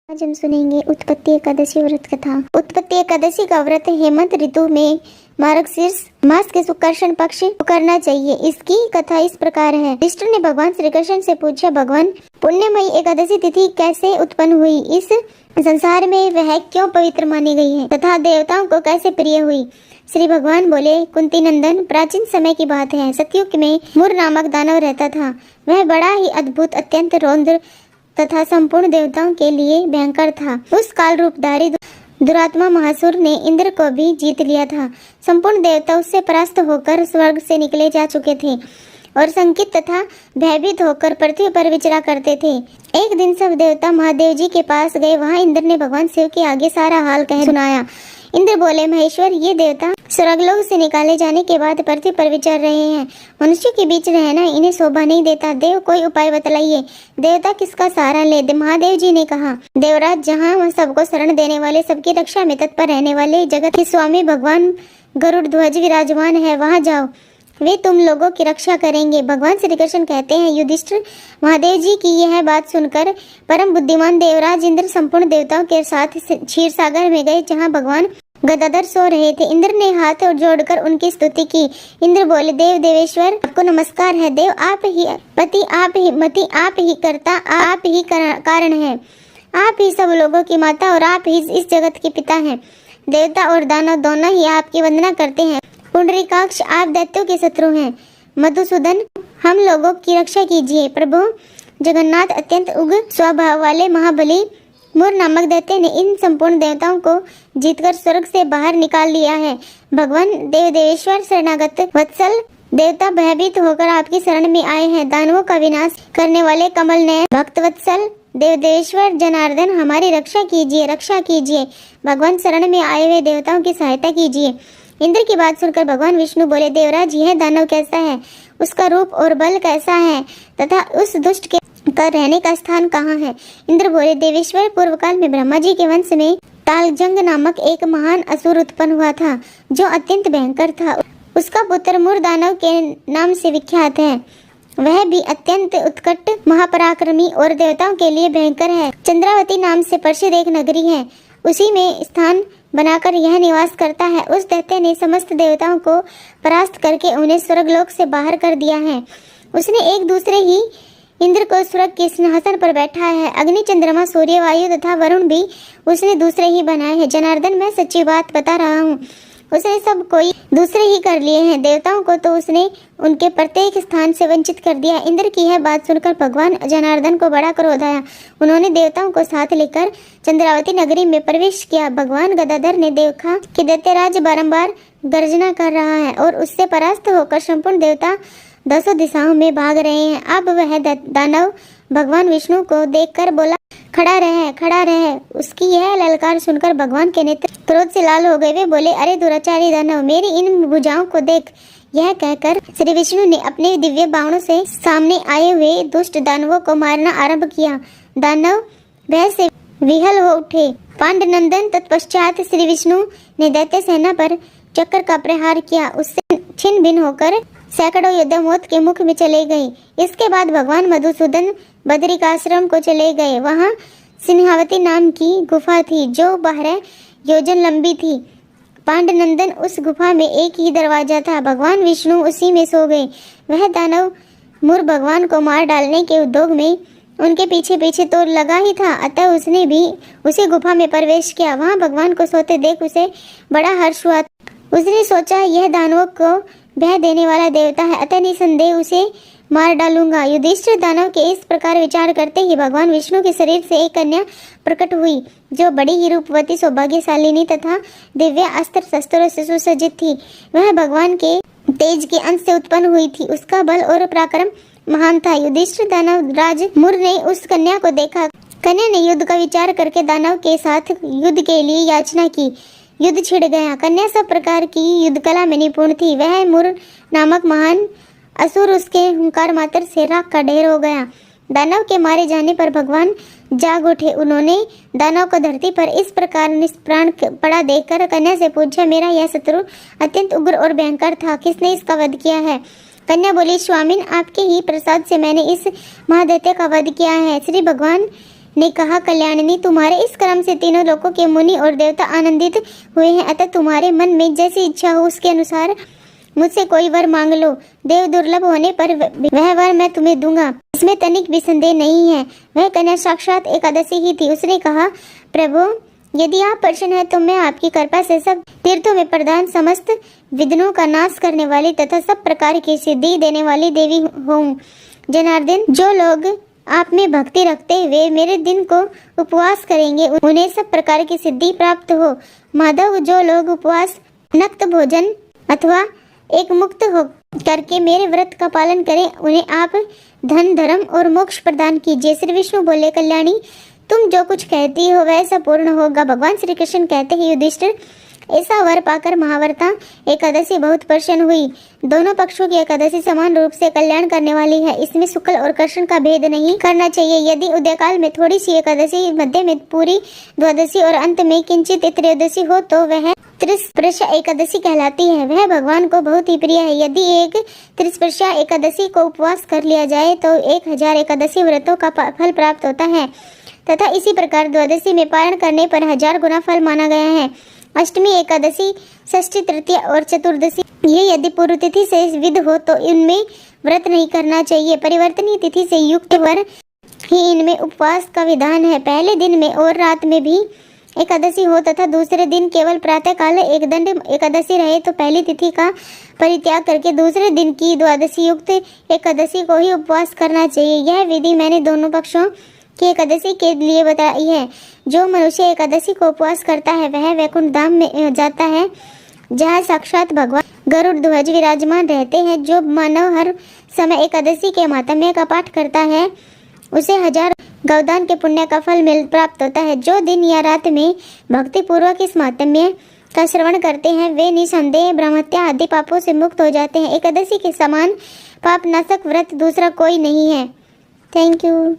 आज हम सुनेंगे उत्पत्ति एकादशी व्रत कथा। उत्पत्ति एकादशी का व्रत हेमंत ऋतु में मार्गशीर्ष मास के शुक्ल पक्ष को करना चाहिए। इसकी कथा इस प्रकार है। युधिष्ठिर ने भगवान श्री कृष्ण से पूछा, भगवान पुण्यमयी एकादशी तिथि कैसे उत्पन्न हुई? इस संसार में वह क्यों पवित्र मानी गई है तथा देवताओं को कैसे प्रिय हुई? श्री भगवान बोले, कुंती नंदन, प्राचीन समय की बात है। सतयुग में मुर नामक दानव रहता था। वह बड़ा ही अद्भुत, अत्यंत रौद्र तथा संपूर्ण देवताओं के लिए भयंकर था। उस काल रूपधारी दुरात्मा महासुर ने इंद्र को भी जीत लिया था। संपूर्ण देवता उससे परास्त होकर स्वर्ग से निकले जा चुके थे और संकित तथा भयभीत होकर पृथ्वी पर विचरा करते थे। एक दिन सब देवता महादेव जी के पास गए। वहां इंद्र ने भगवान शिव के आगे सारा हाल कह सुनाया। इंद्र बोले, महेश्वर, ये देवता स्वर्गलोक से निकाले जाने के बाद पृथ्वी पर विचर रहे हैं। मनुष्य के बीच रहना इन्हें शोभा नहीं देता। देव, कोई उपाय बतलाइए। देवता किसका सहारा ले? महादेव जी ने कहा, देवराज, जहाँ सबको शरण देने वाले, सबकी रक्षा में तत्पर रहने वाले जगत के स्वामी भगवान गरुड़ ध्वज विराजमान है, वहाँ जाओ, वे तुम लोगों की रक्षा करेंगे। भगवान श्री कृष्ण कहते हैं, युधिष्ठिर, महादेव जी की यह बात सुनकर परम बुद्धिमान देवराज इंद्र संपूर्ण देवताओं के साथ क्षीर सागर में गए, जहाँ भगवान गदाधर सो रहे थे। इंद्र ने हाथ जोड़कर उनकी स्तुति की। इंद्र बोले, देव देवेश्वर, आपको नमस्कार है। देव, आप ही पति, आप ही मति, आप ही कर्ता, आप ही कारण है। आप ही सब लोगों की माता और आप ही इस जगत के पिता हैं। देवता और दानव दोनों ही आपकी वंदना करते हैं। पुंडरीकाक्ष, आप दैत्यों के शत्रु हैं। मधुसूदन, हम लोगों की रक्षा कीजिए। प्रभु जगन्नाथ, अत्यंत उग्र स्वभाव वाले महाबली मुर नामक दैत्य ने इन संपूर्ण देवताओं को जीतकर स्वर्ग से बाहर निकाल लिया है। भगवान देव देवेश्वर, शरणागत वत्सल देवता भयभीत होकर आपकी शरण में आए हैं। दानवों का विनाश करने वाले कमल नयन भक्त वत्सल देव देवेश्वर जनार्दन, हमारी रक्षा कीजिए, रक्षा कीजिए। भगवान शरण में आए हुए देवताओं की सहायता कीजिए। इंद्र की बात सुनकर भगवान विष्णु बोले, देवराज, यह दानव कैसा है? उसका रूप और बल कैसा है तथा उस दुष्ट के का रहने का स्थान कहाँ है? इंद्र बोले, देवेश्वर, पूर्व काल में ब्रह्मा जी के वंश में तालजंग नामक एक महान असुर उत्पन्न हुआ था, जो अत्यंत भयंकर था। उसका पुत्र मुर दानव के नाम से विख्यात है। वह भी अत्यंत उत्कट, महापराक्रमी और देवताओं के लिए भयंकर है। चंद्रावती नाम से प्रसिद्ध एक नगरी है, उसी में स्थान बनाकर यह निवास करता है। उस दैत्य ने समस्त देवताओं को परास्त करके उन्हें स्वर्गलोक से बाहर कर दिया है। उसने एक दूसरे ही इंद्र को स्वर्ग के सिंहासन पर बैठा है। अग्नि, चंद्रमा, सूर्य, वायु तथा वरुण भी उसने दूसरे ही बनाए हैं। जनार्दन, मैं सच्ची बात बता रहा हूँ। उसने सब कोई दूसरे ही कर लिए हैं। देवताओं को तो उसने उनके प्रत्येक स्थान से वंचित कर दिया। इंद्र की यह बात सुनकर भगवान जनार्दन को बड़ा क्रोध आया। उन्होंने देवताओं को साथ लेकर चंद्रावती नगरी में प्रवेश किया। भगवान गदाधर ने देखा कि दैत्यराज बारंबार गर्जना कर रहा है और उससे परास्त होकर संपूर्ण देवता दसों दिशाओं में भाग रहे हैं। अब वह दानव भगवान विष्णु को देखकर बोला, खड़ा रहे, खड़ा रहे। उसकी यह ललकार सुनकर भगवान के नेत्र क्रोध से लाल हो गए। वे बोले, अरे दुराचारी दानव, मेरी इन भुजाओं को देख। यह कहकर श्री विष्णु ने अपने दिव्य बाणों से सामने आए हुए दुष्ट दानवों को मारना आरंभ किया। दानव भय से विहल हो उठे। पांडनंदन, तत्पश्चात श्री विष्णु ने दैत्य सेना पर चक्र का प्रहार किया। उससे छिन्न भिन्न होकर सैकड़ों योद्धा मौत के मुख में चले गए। इसके बाद भगवान मधुसूदन बदरिकाश्रम को चले गए। वहां सिंहावती नाम की गुफा थी, जो 12 योजन लंबी थी। पांडनंदन, उस गुफा में एक ही दरवाजा था। भगवान विष्णु उसी में सो गए। वह दानव मुर भगवान को मार डालने के उद्योग में उनके पीछे पीछे तो लगा ही था, अतः उसने भी उसी गुफा में प्रवेश किया। वहां भगवान को सोते देख उसे बड़ा हर्ष हुआ। उसने सोचा, यह दानवों को भय देने वाला देवता है, अतः निसंदेह उसे मार डालूंगा। युधिष्ठिर दानव के इस प्रकार विचार करते ही भगवान विष्णु के शरीर से एक कन्या प्रकट हुई, जो बड़ी ही रूपवती, सौभाग्यशालिनी तथा दिव्य अस्त्र शस्त्रों से सुसज्जित थी। वह भगवान के तेज के अंश से उत्पन्न हुई थी। उसका बल और पराक्रम महान था। युधिष्ठिर दानव राज मुर ने उस कन्या को देखा। कन्या ने युद्ध का विचार करके दानव के साथ युद्ध के लिए याचना की। युद्ध छिड़ गया। कन्या सब प्रकार की युद्ध कला में निपुण थी। वह मुर नामक महान असुर उसके हुंकार मात्र से राख का ढेर हो गया। दानव के मारे जाने पर भगवान जाग उठे। उन्होंने दानव को धरती पर इस प्रकार निष्प्राण पड़ा देखकर कन्या से पूछा, मेरा यह शत्रु अत्यंत उग्र और भयंकर था, किसने इसका वध किया है? कन्या बोली, स्वामिन, आपके ही प्रसाद से मैंने इस महादैत्य का वध किया है। श्री भगवान ने कहा, कल्याणिनी, तुम्हारे इस कर्म से तीनों लोकों के मुनि और देवता आनंदित हुए हैं, अतः तुम्हारे मन में जैसी इच्छा हो उसके अनुसार मुझसे कोई वर मांग लो। देव दुर्लभ होने पर वह वर मैं तुम्हें दूंगा, इसमें तनिक भी संदेह नहीं है। वह कन्या साक्षात एकादशी ही थी। उसने कहा, प्रभु, यदि आप प्रसन्न हैं तो मैं आपकी कृपा से सब तीर्थों में प्रधान, समस्त विघ्नों का नाश करने वाली तथा सब प्रकार की सिद्धि देने वाली देवी हूँ। जनार्दन, जो लोग आप में भक्ति रखते हुए मेरे दिन को उपवास करेंगे उन्हें सब प्रकार की सिद्धि प्राप्त हो। माधव, जो लोग उपवास, नक्त भोजन अथवा एक मुक्त हो करके मेरे व्रत का पालन करें उन्हें आप धन, धर्म और मोक्ष प्रदान कीजिए। श्री विष्णु बोले, कल्याणी, तुम जो कुछ कहती हो वह सब पूर्ण होगा। भगवान श्री कृष्ण कहते हैं, युधिष्ठिर, ऐसा वर पाकर महाव्रता एकादशी बहुत प्रसन्न हुई। दोनों पक्षों की एकादशी समान रूप से कल्याण करने वाली है, इसमें शुक्ल और कृष्ण का भेद नहीं करना चाहिए। यदि उदयकाल में थोड़ी सी एकादशी, मध्य में पूरी द्वादशी और अंत में किंचित त्रयोदशी हो तो वह त्रिस्पर्शा एकादशी कहलाती है। वह भगवान को बहुत ही प्रिय है। यदि एक त्रिस्पर्शा एकादशी को उपवास कर लिया जाए तो 1000 एकादशी व्रतों का फल प्राप्त होता है तथा इसी प्रकार द्वादशी में पारण करने पर 1000 गुना फल माना गया है। अष्टमी, एकादशी, षष्ठी, तृतीया और चतुर्दशी ये यदि पूर्व तिथि से विध हो तो इनमें व्रत नहीं करना चाहिए। परिवर्तनीय तिथि से युक्त वर ही इनमें उपवास का विधान है। पहले दिन में और रात में भी एकादशी हो तथा दूसरे दिन केवल प्रातः काल एक दंड एकादशी रहे तो पहली तिथि का परित्याग करके दूसरे दिन की द्वादशी युक्त एकादशी को ही उपवास करना चाहिए। यह विधि मैंने दोनों पक्षों की एकादशी के लिए बताई है। जो मनुष्य एकादशी को उपवास करता है वह वैकुंठ धाम में जाता है, जहाँ साक्षात भगवान गरुड़ ध्वज विराजमान रहते हैं। जो मानव हर समय एकादशी के महात्म्य का पाठ करता है उसे 1000 गौदान के पुण्य का फल प्राप्त होता है। जो दिन या रात में भक्ति पूर्वक इस महात्म्य का श्रवण करते हैं वे निसंदेह ब्रह्मत्या आदि पापों से मुक्त हो जाते हैं। एकादशी के समान पाप नाशक व्रत दूसरा कोई नहीं है। Thank you.